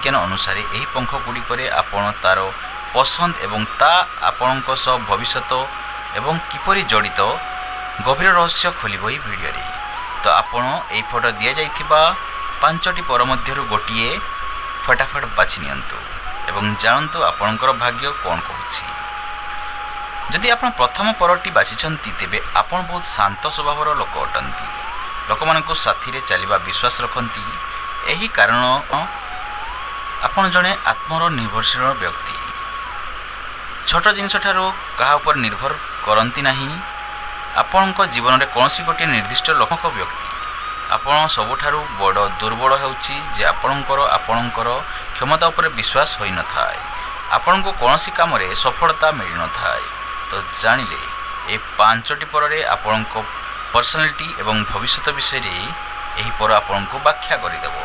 ବିଜ୍ଞାନ ଅନୁସାରେ ଏହି ପଙ୍ଖ ଗୁଡ଼ିକରେ ଆପଣ ତାର ପସନ୍ଦ ଏବଂ ତା ଆପଣଙ୍କ ସହ ଭବିଷ୍ୟତ ଏବଂ କିପରି ଜଡ଼ିତ ଗଭୀର ରହସ୍ୟ ଖୋଲିବ ଏହି ଭିଡ଼ିଓରେ। ତ ଆପଣ ଏହି ଫଟୋ ଦିଆଯାଇଥିବା 5ଟି ପର ମଧ୍ୟରୁ ଗୋଟିଏ ଫଟାଫଟ ବାଛି ନିଅନ୍ତୁ ଏବଂ ଜାଣନ୍ତୁ ଆପଣଙ୍କର ଭାଗ୍ୟ କ'ଣ କହୁଛି। ଯଦି ଆପଣ ପ୍ରଥମ ପରଟି ବାଛିଛନ୍ତି ତେବେ ଆପଣ ବହୁତ ଶାନ୍ତ ସ୍ୱଭାବର ଲୋକ ଅଟନ୍ତି। ଲୋକମାନଙ୍କୁ ସାଥିରେ ଚାଲିବା ବିଶ୍ୱାସ ରଖନ୍ତି। ଏହି କାରଣ ଆପଣ ଜଣେ ଆତ୍ମର ନିର୍ଭରଶୀଳ ବ୍ୟକ୍ତି। ଛୋଟ ଜିନିଷଠାରୁ କାହା ଉପରେ ନିର୍ଭର କରନ୍ତି ନାହିଁ। ଆପଣଙ୍କ ଜୀବନରେ କୌଣସି ଗୋଟିଏ ନିର୍ଦ୍ଦିଷ୍ଟ ଲୋକଙ୍କ ବ୍ୟକ୍ତି। ଆପଣ ସବୁଠାରୁ ବଡ଼ ଦୁର୍ବଳ ହେଉଛି ଯେ ଆପଣଙ୍କର କ୍ଷମତା ଉପରେ ବିଶ୍ୱାସ ହୋଇନଥାଏ। ଆପଣଙ୍କୁ କୌଣସି କାମରେ ସଫଳତା ମିଳିନଥାଏ। ତ ଜାଣିଲେ ଏ 5ଟି ପରରେ ଆପଣଙ୍କ ପର୍ସନାଲିଟି ଏବଂ ଭବିଷ୍ୟତ ବିଷୟରେ ଏହି ପର ଆପଣଙ୍କୁ ବ୍ୟାଖ୍ୟା କରିଦେବ।